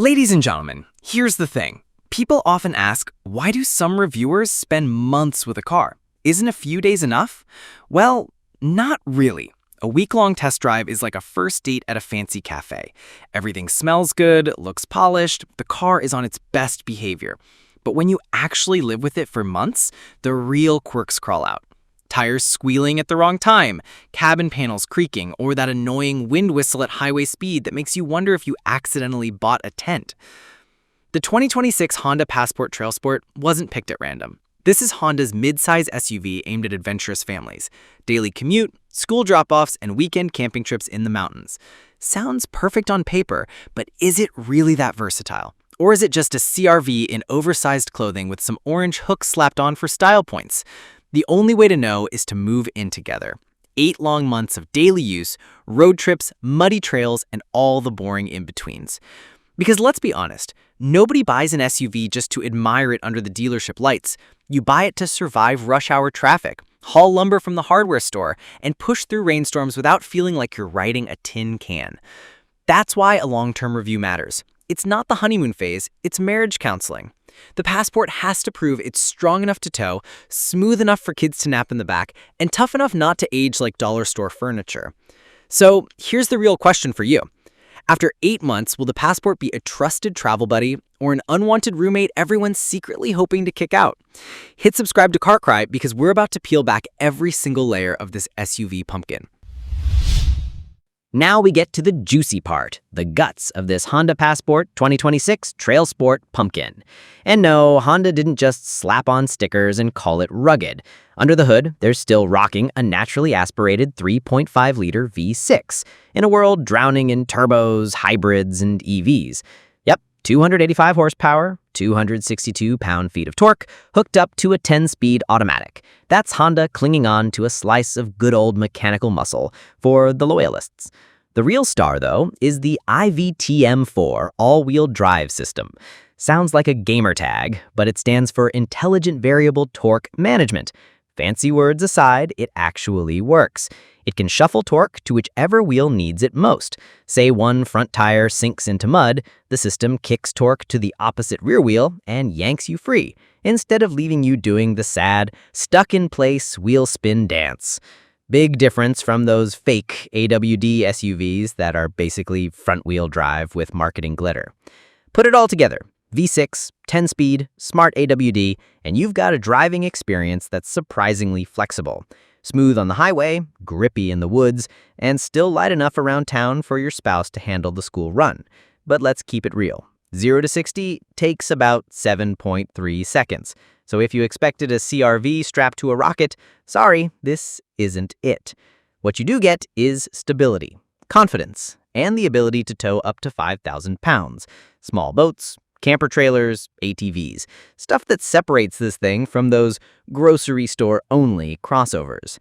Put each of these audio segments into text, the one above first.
Ladies and gentlemen, here's the thing. People often ask, why do some reviewers spend months with a car? Isn't a few days enough? Well, not really. A week-long test drive is like a first date at a fancy cafe. Everything smells good, looks polished, the car is on its best behavior. But when you actually live with it for months, the real quirks crawl out. Tires squealing at the wrong time, cabin panels creaking, or that annoying wind whistle at highway speed that makes you wonder if you accidentally bought a tent. The 2026 Honda Passport TrailSport wasn't picked at random. This is Honda's mid-size SUV aimed at adventurous families. Daily commute, school drop-offs, and weekend camping trips in the mountains. Sounds perfect on paper, but is it really that versatile? Or is it just a CRV in oversized clothing with some orange hooks slapped on for style points? The only way to know is to move in together. 8 long months of daily use, road trips, muddy trails, and all the boring in-betweens. Because let's be honest, nobody buys an SUV just to admire it under the dealership lights. You buy it to survive rush hour traffic, haul lumber from the hardware store, and push through rainstorms without feeling like you're riding a tin can. That's why a long-term review matters. It's not the honeymoon phase, it's marriage counseling. The Passport has to prove it's strong enough to tow, smooth enough for kids to nap in the back, and tough enough not to age like dollar store furniture. So here's the real question for you. After 8 months, will the Passport be a trusted travel buddy or an unwanted roommate everyone's secretly hoping to kick out? Hit subscribe to Carcry because we're about to peel back every single layer of this SUV pumpkin. Now we get to the juicy part, the guts of this Honda Passport 2026 TrailSport pumpkin. And no, Honda didn't just slap on stickers and call it rugged. Under the hood, they're still rocking a naturally aspirated 3.5-liter V6 in a world drowning in turbos, hybrids, and EVs. Yep, 285 horsepower, 262 pound-feet of torque, hooked up to a 10-speed automatic. That's Honda clinging on to a slice of good old mechanical muscle for the loyalists. The real star, though, is the IVTM4 all-wheel drive system. Sounds like a gamer tag, but it stands for Intelligent Variable Torque Management. Fancy words aside, it actually works. It can shuffle torque to whichever wheel needs it most. Say one front tire sinks into mud, the system kicks torque to the opposite rear wheel and yanks you free, instead of leaving you doing the sad, stuck-in-place wheel spin dance. Big difference from those fake AWD SUVs that are basically front-wheel drive with marketing glitter. Put it all together. V6, 10-speed, smart AWD, and you've got a driving experience that's surprisingly flexible. Smooth on the highway, grippy in the woods, and still light enough around town for your spouse to handle the school run. But let's keep it real. 0 to 60 takes about 7.3 seconds. So if you expected a CRV strapped to a rocket, sorry, this isn't it. What you do get is stability, confidence, and the ability to tow up to 5,000 pounds. Small boats, camper trailers, ATVs, stuff that separates this thing from those grocery store-only crossovers.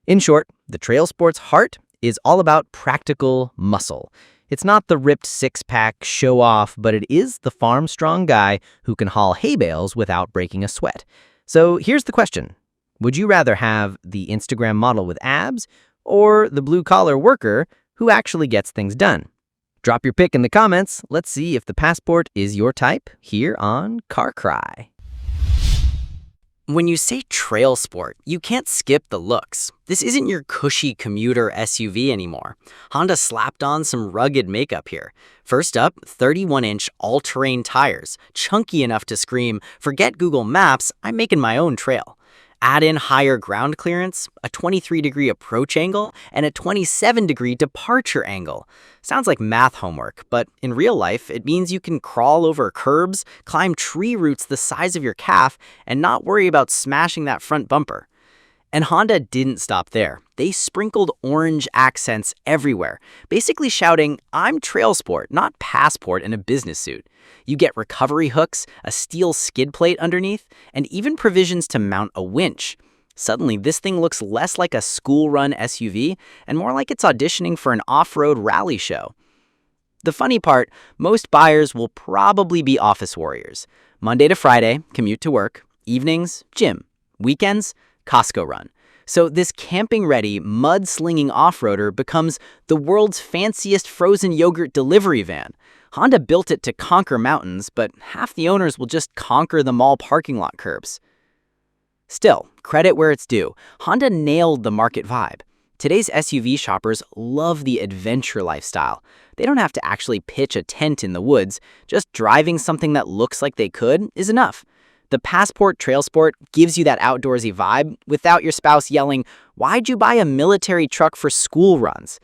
In short, the TrailSport's heart is all about practical muscle. It's not the ripped six-pack show-off, but it is the farm-strong guy who can haul hay bales without breaking a sweat. So here's the question. Would you rather have the Instagram model with abs or the blue-collar worker who actually gets things done? Drop your pick in the comments. Let's see if the Passport is your type here on Carcry. When you say TrailSport, you can't skip the looks. This isn't your cushy commuter SUV anymore. Honda slapped on some rugged makeup here. First up, 31-inch all-terrain tires, chunky enough to scream, forget Google Maps, I'm making my own trail. Add in higher ground clearance, a 23-degree approach angle, and a 27-degree departure angle. Sounds like math homework, but in real life, it means you can crawl over curbs, climb tree roots the size of your calf, and not worry about smashing that front bumper. And Honda didn't stop there. They sprinkled orange accents everywhere, basically shouting, I'm TrailSport, not Passport in a business suit. You get recovery hooks, a steel skid plate underneath, and even provisions to mount a winch. Suddenly, this thing looks less like a school-run SUV and more like it's auditioning for an off-road rally show. The funny part, most buyers will probably be office warriors. Monday to Friday, commute to work. Evenings, gym. Weekends, Costco run. So this camping-ready, mud-slinging off-roader becomes the world's fanciest frozen yogurt delivery van. Honda built it to conquer mountains, but half the owners will just conquer the mall parking lot curbs. Still, credit where it's due. Honda nailed the market vibe. Today's SUV shoppers love the adventure lifestyle. They don't have to actually pitch a tent in the woods. Just driving something that looks like they could is enough. The Passport TrailSport gives you that outdoorsy vibe without your spouse yelling, "Why'd you buy a military truck for school runs?"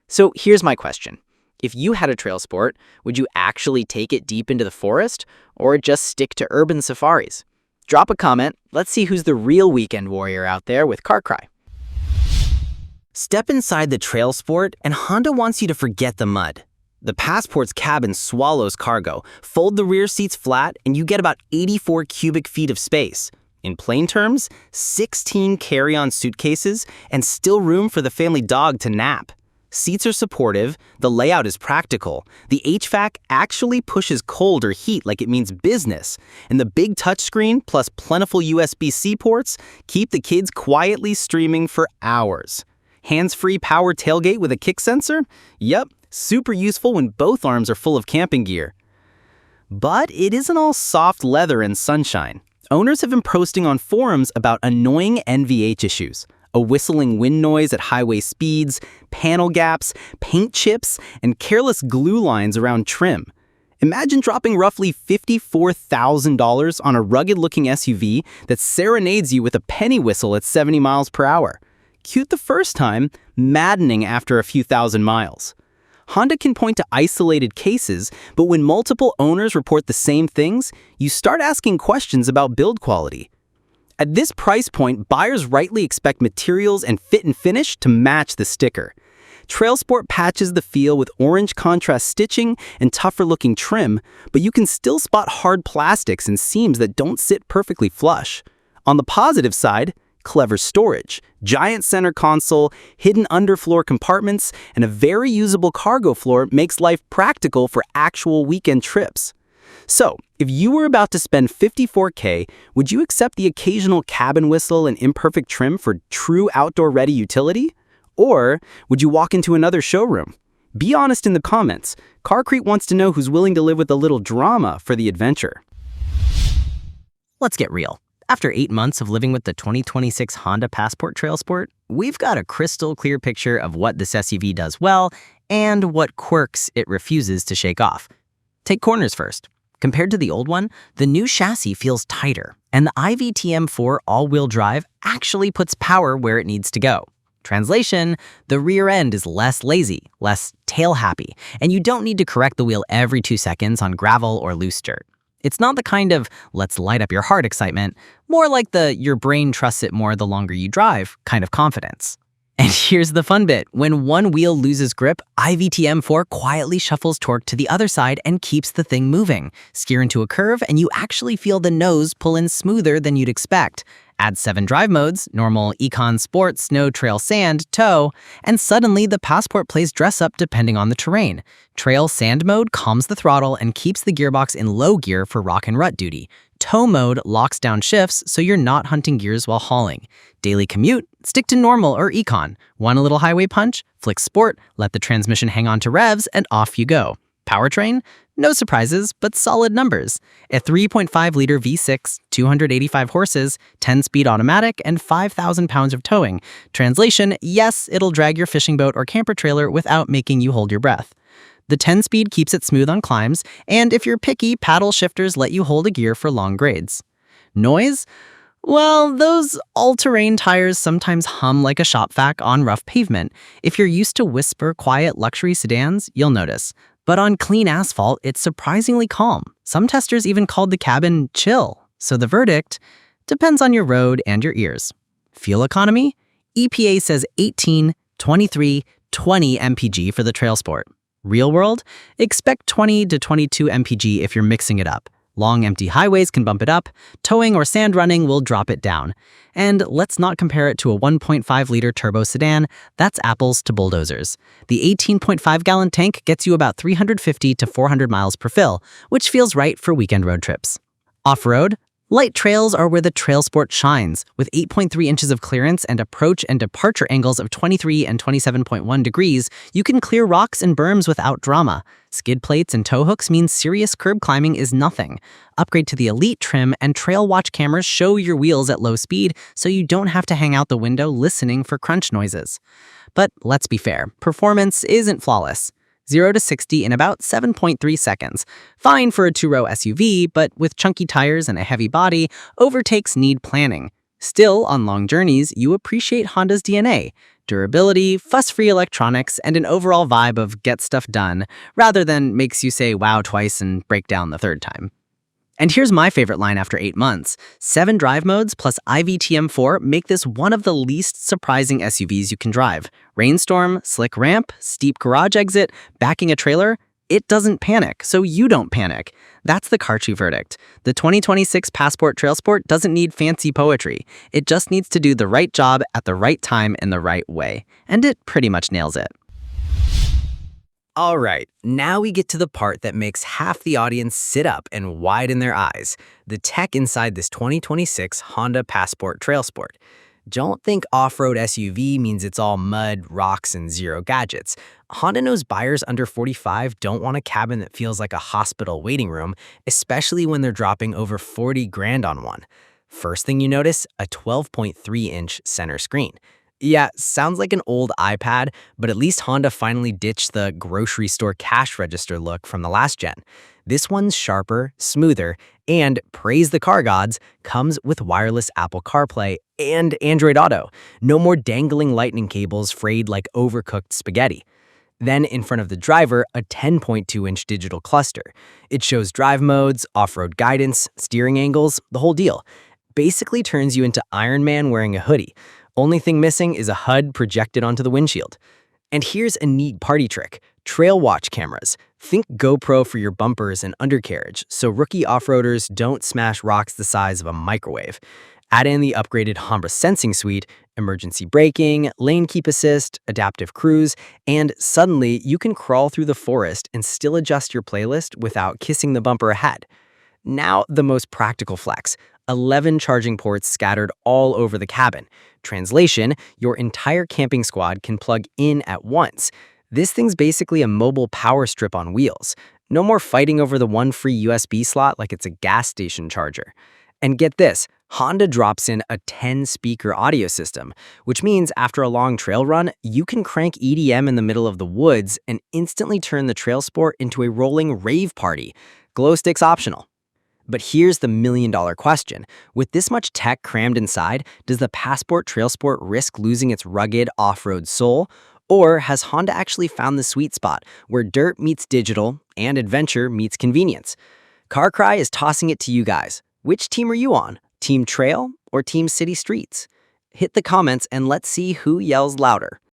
So here's my question. If you had a TrailSport, would you actually take it deep into the forest or just stick to urban safaris? Drop a comment. Let's see who's the real weekend warrior out there with Carcry. Step inside the TrailSport and Honda wants you to forget the mud. The Passport's cabin swallows cargo. Fold the rear seats flat and you get about 84 cubic feet of space. In plain terms, 16 carry-on suitcases and still room for the family dog to nap. Seats are supportive, the layout is practical, the HVAC actually pushes cold or heat like it means business, and the big touchscreen plus plentiful USB-C ports keep the kids quietly streaming for hours. Hands-free power tailgate with a kick sensor? Yep, super useful when both arms are full of camping gear. But it isn't all soft leather and sunshine. Owners have been posting on forums about annoying NVH issues. A whistling wind noise at highway speeds, panel gaps, paint chips, and careless glue lines around trim. Imagine dropping roughly $54,000 on a rugged-looking SUV that serenades you with a penny whistle at 70 miles per hour. Cute the first time, maddening after a few thousand miles. Honda can point to isolated cases, but when multiple owners report the same things, you start asking questions about build quality. At this price point, buyers rightly expect materials and fit and finish to match the sticker. TrailSport patches the feel with orange contrast stitching and tougher-looking trim, but you can still spot hard plastics and seams that don't sit perfectly flush. On the positive side, clever storage, giant center console, hidden underfloor compartments, and a very usable cargo floor makes life practical for actual weekend trips. So, if you were about to spend $54K, would you accept the occasional cabin whistle and imperfect trim for true outdoor-ready utility? Or would you walk into another showroom? Be honest in the comments. Carcry wants to know who's willing to live with a little drama for the adventure. Let's get real. After 8 months of living with the 2026 Honda Passport TrailSport, we've got a crystal clear picture of what this SUV does well and what quirks it refuses to shake off. Take corners first. Compared to the old one, the new chassis feels tighter, and the IVTM4 all-wheel drive actually puts power where it needs to go. Translation, the rear end is less lazy, less tail-happy, and you don't need to correct the wheel every 2 seconds on gravel or loose dirt. It's not the kind of let's light up your heart excitement, more like the your brain trusts it more the longer you drive kind of confidence. And here's the fun bit. When one wheel loses grip, IVTM4 quietly shuffles torque to the other side and keeps the thing moving. Steer into a curve and you actually feel the nose pull in smoother than you'd expect. Add 7 drive modes, normal, econ, sport, snow, trail, sand, tow, and suddenly the Passport plays dress up depending on the terrain. Trail sand mode calms the throttle and keeps the gearbox in low gear for rock and rut duty. Tow mode locks down shifts so you're not hunting gears while hauling. Daily commute, stick to normal or econ. Want a little highway punch? Flick sport, let the transmission hang on to revs, and off you go. Powertrain? No surprises, but solid numbers. A 3.5-liter V6, 285 horses, 10-speed automatic, and 5,000 pounds of towing. Translation, yes, it'll drag your fishing boat or camper trailer without making you hold your breath. The 10-speed keeps it smooth on climbs, and if you're picky, paddle shifters let you hold a gear for long grades. Noise? Well, those all-terrain tires sometimes hum like a shop vac on rough pavement. If you're used to whisper, quiet luxury sedans, you'll notice. But on clean asphalt, it's surprisingly calm. Some testers even called the cabin chill. So the verdict depends on your road and your ears. Fuel economy? EPA says 18, 23, 20 mpg for the TrailSport. Real world? Expect 20 to 22 mpg if you're mixing it up. Long empty highways can bump it up. Towing or sand running will drop it down. And let's not compare it to a 1.5-liter turbo sedan. That's apples to bulldozers. The 18.5-gallon tank gets you about 350 to 400 miles per fill, which feels right for weekend road trips. Off-road? Light trails are where the TrailSport shines. With 8.3 inches of clearance and approach and departure angles of 23 and 27.1 degrees, you can clear rocks and berms without drama. Skid plates and tow hooks mean serious curb climbing is nothing. Upgrade to the Elite trim, and TrailWatch cameras show your wheels at low speed so you don't have to hang out the window listening for crunch noises. But let's be fair, performance isn't flawless. 0 to 60 in about 7.3 seconds. Fine for a two-row SUV, but with chunky tires and a heavy body, overtakes need planning. Still, on long journeys, you appreciate Honda's DNA: durability, fuss-free electronics, and an overall vibe of get stuff done, rather than makes you say wow twice and break down the third time. And here's my favorite line after 8 months. 7 drive modes plus IVTM4 make this one of the least surprising SUVs you can drive. Rainstorm, slick ramp, steep garage exit, backing a trailer, it doesn't panic, so you don't panic. That's the Carcry verdict. The 2026 Passport TrailSport doesn't need fancy poetry. It just needs to do the right job at the right time in the right way. And it pretty much nails it. All right, now we get to the part that makes half the audience sit up and widen their eyes: the tech inside this 2026 Honda Passport TrailSport. Don't think off-road SUV means it's all mud, rocks, and zero gadgets. Honda knows buyers under 45 don't want a cabin that feels like a hospital waiting room, especially when they're dropping over 40 grand on one. First thing you notice, a 12.3-inch center screen. Yeah, sounds like an old iPad, but at least Honda finally ditched the grocery store cash register look from the last gen. This one's sharper, smoother, and, praise the car gods, comes with wireless Apple CarPlay and Android Auto. No more dangling lightning cables frayed like overcooked spaghetti. Then, in front of the driver, a 10.2-inch digital cluster. It shows drive modes, off-road guidance, steering angles, the whole deal. Basically turns you into Iron Man wearing a hoodie. Only thing missing is a HUD projected onto the windshield. And here's a neat party trick: TrailWatch cameras. Think GoPro for your bumpers and undercarriage, so rookie off-roaders don't smash rocks the size of a microwave. Add in the upgraded Honda Sensing Suite, emergency braking, lane keep assist, adaptive cruise, and suddenly you can crawl through the forest and still adjust your playlist without kissing the bumper ahead. Now, the most practical flex: 11 charging ports scattered all over the cabin. Translation: your entire camping squad can plug in at once. This thing's basically a mobile power strip on wheels. No more fighting over the one free USB slot like it's a gas station charger. And get this, Honda drops in a 10-speaker audio system, which means after a long trail run, you can crank EDM in the middle of the woods and instantly turn the TrailSport into a rolling rave party. Glow sticks optional. But here's the million-dollar question. With this much tech crammed inside, does the Passport TrailSport risk losing its rugged off-road soul? Or has Honda actually found the sweet spot where dirt meets digital and adventure meets convenience? Carcry is tossing it to you guys. Which team are you on? Team Trail or Team City Streets? Hit the comments and let's see who yells louder.